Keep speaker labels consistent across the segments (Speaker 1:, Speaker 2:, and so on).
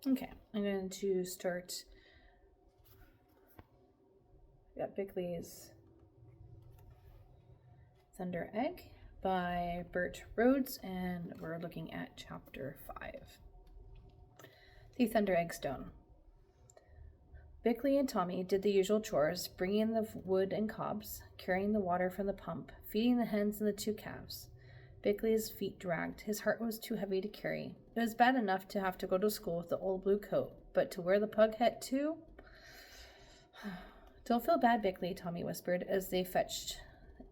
Speaker 1: Okay, I'm going to start. Got Bickleys Thunder Egg by Bert Rhodes, and we're looking at chapter 5. The Thunder Egg Stone. Bickley and Tommy did the usual chores, bringing the wood and cobs, carrying the water from the pump, feeding the hens and the 2 calves. Bickley's feet dragged. His heart was too heavy to carry. It was bad enough to have to go to school with the old blue coat, but to wear the pug hat too? Don't feel bad, Bickley, Tommy whispered as they fetched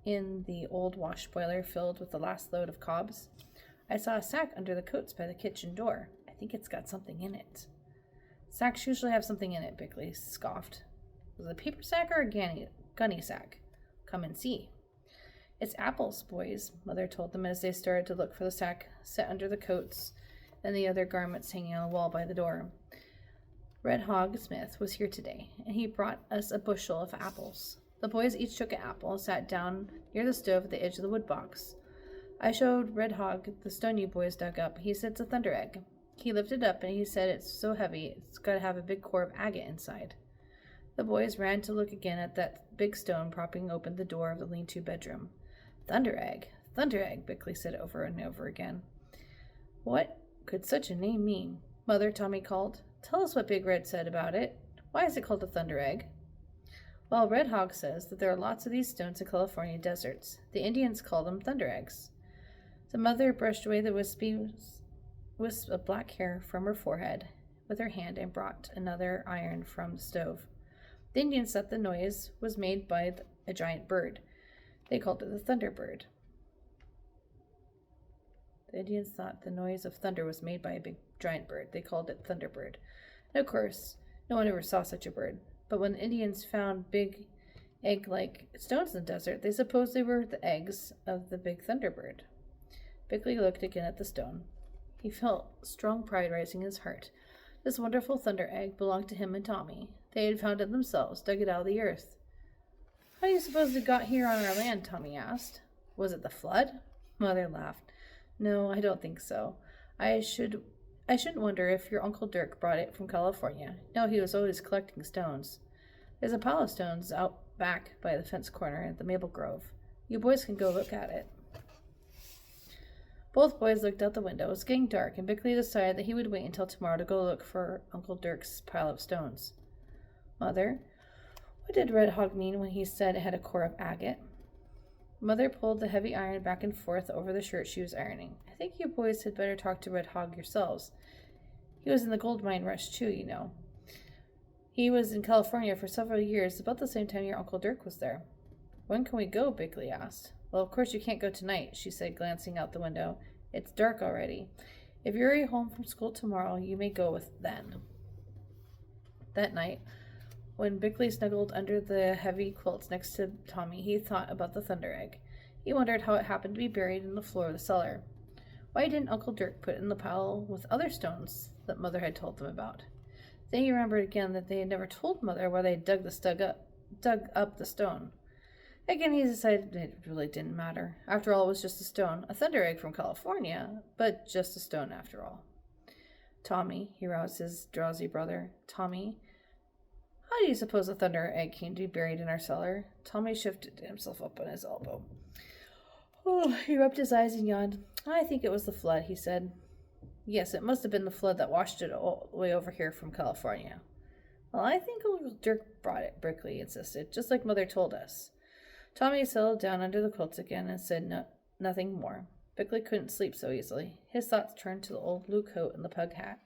Speaker 1: in the old wash boiler filled with the last load of cobs. I saw a sack under the coats by the kitchen door. I think it's got something in it. Sacks usually have something in it, Bickley scoffed. Was it a paper sack or a gunny sack? Come and see. It's apples, boys, Mother told them as they started to look for the sack set under the coats and the other garments hanging on the wall by the door. Red Hog Smith was here today, and he brought us a bushel of apples. The boys each took an apple and sat down near the stove at the edge of the wood box. I showed Red Hog the stone you boys dug up. He said it's a thunder egg. He lifted it up, and he said it's so heavy it's got to have a big core of agate inside. The boys ran to look again at that big stone propping open the door of the lean-to bedroom. Thunder egg, Bickley said over and over again. What could such a name mean? Mother, Tommy called. Tell us what Big Red said about it. Why is it called a thunder egg? Well, Red Hog says that there are lots of these stones in California deserts. The Indians call them thunder eggs. The mother brushed away the wisp of black hair from her forehead with her hand and brought another iron from the stove. The Indians thought the noise was made by a giant bird. They called it the thunderbird. The Indians thought the noise of thunder was made by a big giant bird. They called it thunderbird. And of course, no one ever saw such a bird. But when the Indians found big egg-like stones in the desert, they supposed they were the eggs of the big thunderbird. Bickley looked again at the stone. He felt strong pride rising in his heart. This wonderful thunder egg belonged to him and Tommy. They had found it themselves, dug it out of the earth. How do you suppose it got here on our land? Tommy asked. Was it the flood? Mother laughed. No, I don't think so. I shouldn't wonder if your Uncle Dirk brought it from California. No, he was always collecting stones. There's a pile of stones out back by the fence corner at the maple grove. You boys can go look at it. Both boys looked out the window. It was getting dark, and Bickley decided that he would wait until tomorrow to go look for Uncle Dirk's pile of stones. Mother, what did Red Hog mean when he said it had a core of agate? Mother pulled the heavy iron back and forth over the shirt she was ironing. I think you boys had better talk to Red Hog yourselves. He was in the gold mine rush too, you know. He was in California for several years, about the same time your Uncle Dirk was there. When can we go? Bickley asked. Well, of course you can't go tonight, she said, glancing out the window. It's dark already. If you hurry home from school tomorrow, you may go with then. That night, when Bickley snuggled under the heavy quilts next to Tommy, he thought about the thunder egg. He wondered how it happened to be buried in the floor of the cellar. Why didn't Uncle Dirk put it in the pile with other stones that Mother had told them about? Then he remembered again that they had never told Mother why they dug up the stone. Again, he decided it really didn't matter. After all, it was just a stone, a thunder egg from California, but just a stone after all. Tommy, he roused his drowsy brother. Tommy, how do you suppose a thunder egg came to be buried in our cellar? Tommy shifted himself up on his elbow. Oh, he rubbed his eyes and yawned. I think it was the flood, he said. Yes, it must have been the flood that washed it all the way over here from California. Well, I think Uncle Dirk brought it, Bickley insisted, just like Mother told us. Tommy settled down under the quilts again and said nothing more. Bickley couldn't sleep so easily. His thoughts turned to the old blue coat and the pug hat.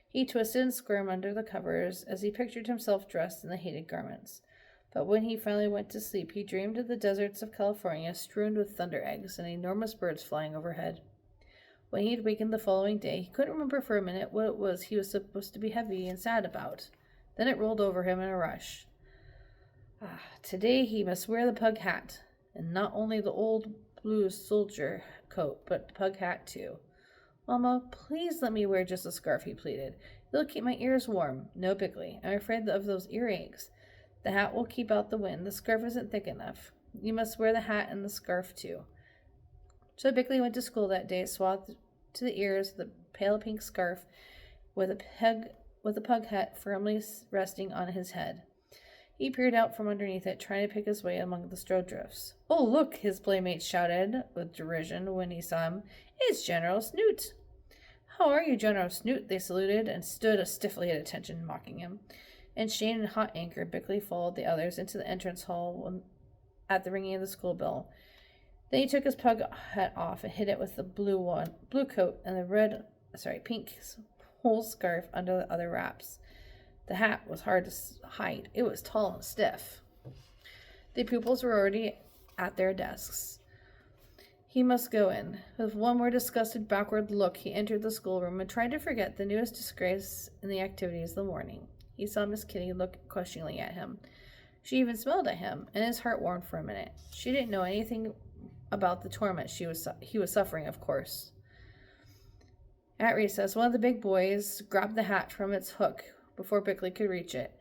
Speaker 1: He twisted and squirmed under the covers as he pictured himself dressed in the hated garments. But when he finally went to sleep, he dreamed of the deserts of California strewn with thunder eggs and enormous birds flying overhead. When he had wakened the following day, he couldn't remember for a minute what it was he was supposed to be heavy and sad about. Then it rolled over him in a rush. Today he must wear the pug hat, and not only the old blue soldier coat, but the pug hat too. Mama, please let me wear just a scarf, he pleaded. It'll keep my ears warm. No, Bickley, I'm afraid of those earaches. The hat will keep out the wind. The scarf isn't thick enough. You must wear the hat and the scarf too. So Bickley went to school that day, swathed to the ears with a pale pink scarf with a pug hat firmly resting on his head. He peered out from underneath it, trying to pick his way among the snowdrifts. "Oh, look!" his playmates shouted with derision when he saw him. "It's General Snoot!" "How are you, General Snoot?" They saluted and stood stiffly at attention, mocking him. In shame and hot anger, Bickley followed the others into the entrance hall at the ringing of the school bell. Then he took his pug hat off and hid it with the blue coat and the pink wool scarf under the other wraps. The hat was hard to hide. It was tall and stiff. The pupils were already at their desks. He must go in. With one more disgusted backward look, he entered the schoolroom and tried to forget the newest disgrace in the activities of the morning. He saw Miss Kitty look questioningly at him. She even smiled at him, and his heart warmed for a minute. She didn't know anything about the torment he was suffering, of course. At recess, one of the big boys grabbed the hat from its hook before Bickley could reach it.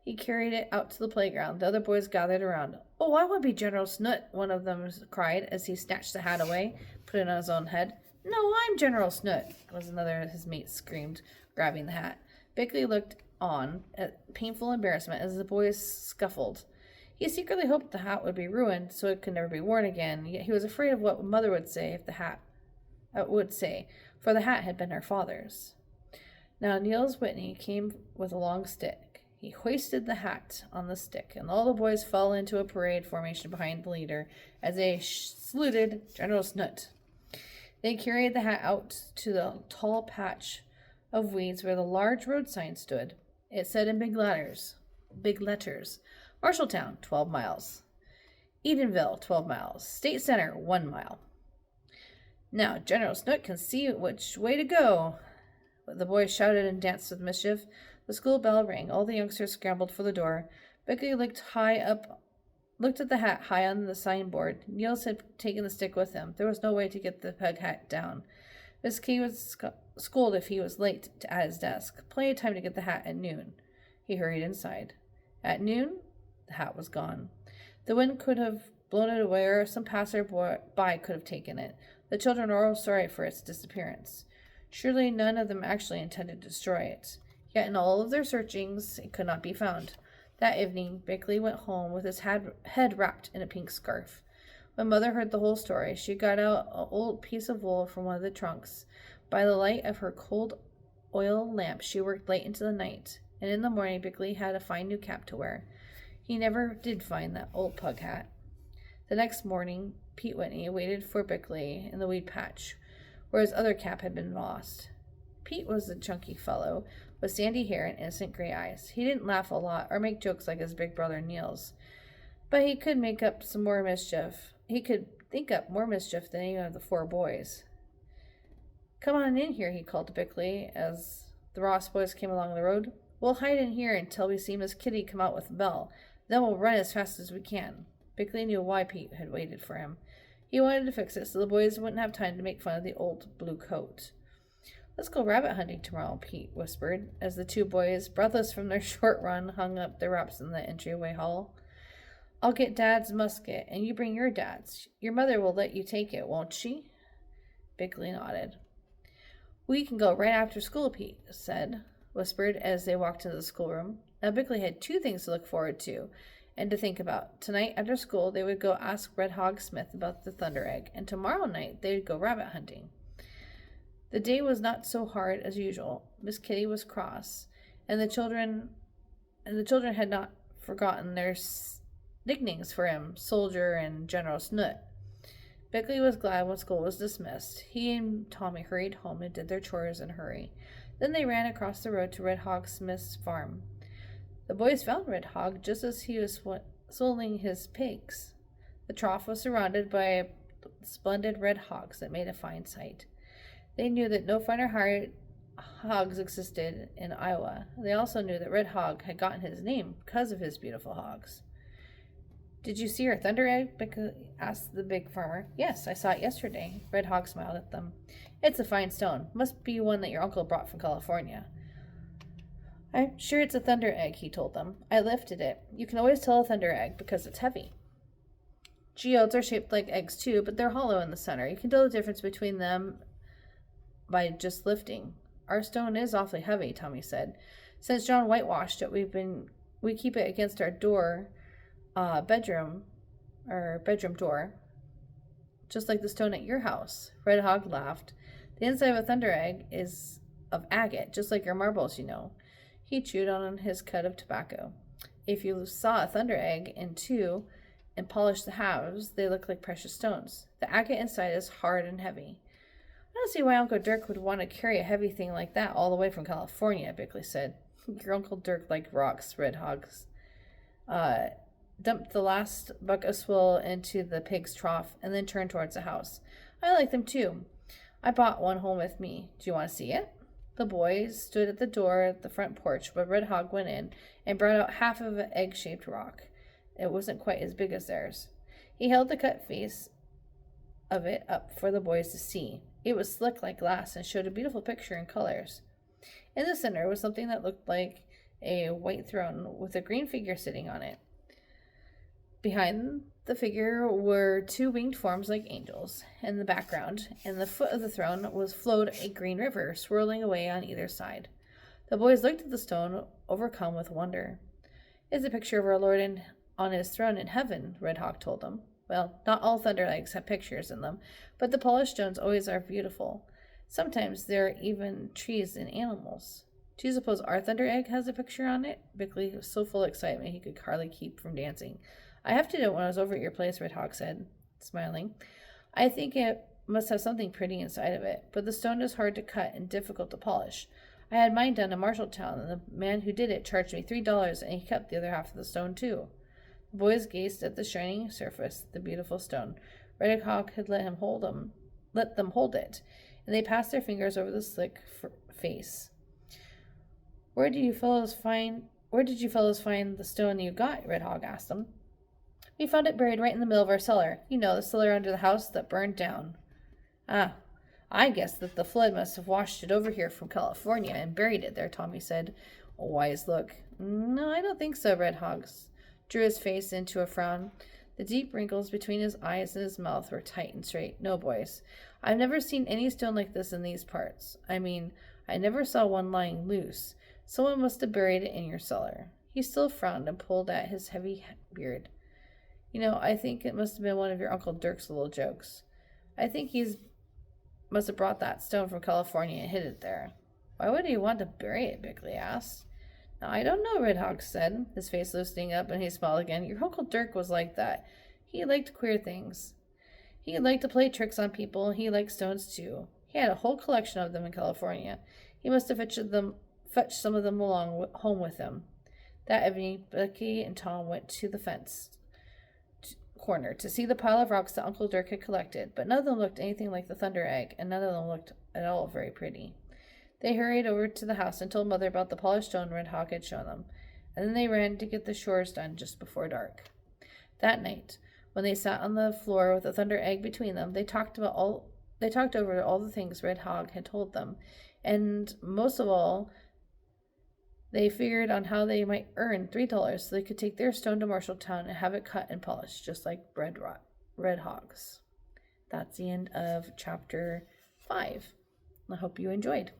Speaker 1: He carried it out to the playground. The other boys gathered around. "Oh, I want to be General Snoot," one of them cried as he snatched the hat away, put it on his own head. "No, I'm General Snoot," was another of his mates screamed, grabbing the hat. Bickley looked on at painful embarrassment as the boys scuffled. He secretly hoped the hat would be ruined so it could never be worn again, yet he was afraid of what Mother would say if the hat for the hat had been her father's. Now Niels Whitney came with a long stick. He hoisted the hat on the stick, and all the boys fell into a parade formation behind the leader as they saluted General Snoot. They carried the hat out to the tall patch of weeds where the large road sign stood. It said in big letters, Marshalltown, 12 miles. Edenville, 12 miles. State Center, 1 mile. "Now General Snoot can see which way to go." The boys shouted and danced with mischief. The school bell rang. All the youngsters scrambled for the door. Bickley looked at the hat high on the signboard. Niels had taken the stick with him. There was no way to get the peg hat down. Miss Kay would scold if he was late at his desk. Plenty of time to get the hat at noon. He hurried inside. At noon, the hat was gone. The wind could have blown it away, or some passer-by could have taken it. The children were all sorry for its disappearance. Surely none of them actually intended to destroy it. Yet in all of their searchings, it could not be found. That evening, Bickley went home with his head wrapped in a pink scarf. When Mother heard the whole story, she got out an old piece of wool from one of the trunks. By the light of her cold oil lamp, she worked late into the night, and in the morning Bickley had a fine new cap to wear. He never did find that old pug hat. The next morning, Pete Whitney waited for Bickley in the weed patch, where his other cap had been lost. Pete was a chunky fellow with sandy hair and innocent gray eyes. He didn't laugh a lot or make jokes like his big brother Niels, but he could make up some more mischief. He could think up more mischief than any of the 4 boys. "Come on in here," he called to Bickley as the Ross boys came along the road. "We'll hide in here until we see Miss Kitty come out with the bell. Then we'll run as fast as we can." Bickley knew why Pete had waited for him. He wanted to fix it so the boys wouldn't have time to make fun of the old blue coat. "Let's go rabbit hunting tomorrow," Pete whispered, as the 2 boys, breathless from their short run, hung up their wraps in the entryway hall. "I'll get Dad's musket, and you bring your dad's. Your mother will let you take it, won't she?" Bickley nodded. "We can go right after school," Pete whispered as they walked into the schoolroom. Now Bickley had 2 things to look forward to and to think about. Tonight after school they would go ask Red Hog Smith about the Thunder Egg, and tomorrow night they would go rabbit hunting. The day was not so hard as usual. Miss Kitty was cross, and the children had not forgotten their nicknames for him, Soldier and General Snoot. Bickley was glad when school was dismissed. He and Tommy hurried home and did their chores in a hurry. Then they ran across the road to Red Hog Smith's farm. The boys found Red Hog just as he was swilling his pigs. The trough was surrounded by splendid red hogs that made a fine sight. They knew that no finer hogs existed in Iowa. They also knew that Red Hog had gotten his name because of his beautiful hogs. "Did you see our Thunder Egg?" Bickley asked the big farmer. "Yes, I saw it yesterday." Red Hog smiled at them. "It's a fine stone. Must be one that your uncle brought from California." "I'm sure it's a thunder egg," he told them. "I lifted it. You can always tell a thunder egg because it's heavy." Geodes are shaped like eggs too, but they're hollow in the center. You can tell the difference between them by just lifting. Our stone is awfully heavy, Tommy said. Since John whitewashed it, we keep it against our bedroom door, just like the stone at your house. Red Hog laughed. The inside of a thunder egg is of agate, just like your marbles, you know. He chewed on his cud of tobacco. If you saw a thunder egg in two and polished the halves, they look like precious stones. The agate inside is hard and heavy. I don't see why Uncle Dirk would want to carry a heavy thing like that all the way from California, Bickley said. Your Uncle Dirk liked rocks, Red Hogs. Dumped the last buck of swill into the pig's trough and then turned towards the house. I like them too. I bought one home with me. Do you want to see it? The boys stood at the door at the front porch, but Red Hog went in and brought out half of an egg-shaped rock. It wasn't quite as big as theirs. He held the cut face of it up for the boys to see. It was slick like glass and showed a beautiful picture in colors. In the center was something that looked like a white throne with a green figure sitting on it. Behind the figure were two winged forms like angels. In the background, in the foot of the throne, flowed a green river, swirling away on either side. The boys looked at the stone, overcome with wonder. It's a picture of our Lord on his throne in heaven, Red Hawk told them. Well, not all thunder eggs have pictures in them, but the polished stones always are beautiful. Sometimes there are even trees and animals. Do you suppose our thunder egg has a picture on it? Bickley was so full of excitement he could hardly keep from dancing. I have to do it when I was over at your place, Red Hawk said, smiling. I think it must have something pretty inside of it, but the stone is hard to cut and difficult to polish. I had mine done in Marshalltown, and the man who did it charged me $3, and he kept the other half of the stone, too. The boys gazed at the shining surface, the beautiful stone. Red Hawk had let them hold it, and they passed their fingers over the slick face. Where did you fellows find the stone you got? Red Hog asked them. We found it buried right in the middle of our cellar. You know, the cellar under the house that burned down. Ah, I guess that the flood must have washed it over here from California and buried it there, Tommy said. A wise look. No, I don't think so, Red Hog drew his face into a frown. The deep wrinkles between his eyes and his mouth were tight and straight. No, boys. I've never seen any stone like this in these parts. I mean, I never saw one lying loose. Someone must have buried it in your cellar. He still frowned and pulled at his heavy beard. You know, I think it must have been one of your Uncle Dirk's little jokes. I think must have brought that stone from California and hid it there. Why would he want to bury it? Bickley asked. Now, I don't know, Red Hawk said, his face loosening up, and he smiled again. Your Uncle Dirk was like that. He liked queer things. He liked to play tricks on people, and he liked stones too. He had a whole collection of them in California. He must have fetched some of them along home with him. That evening, Bickie and Tom went to the fence corner to see the pile of rocks that Uncle Dirk had collected, but none of them looked anything like the thunder egg, and none of them looked at all very pretty. They hurried over to the house and told Mother about the polished stone Red Hawk had shown them, and then they ran to get the chores done just before dark. That night, when they sat on the floor with the thunder egg between them, they talked over all the things Red Hawk had told them, and most of all, they figured on how they might earn $3 so they could take their stone to Marshalltown and have it cut and polished, just like Red Hogs. That's the end of chapter 5. I hope you enjoyed.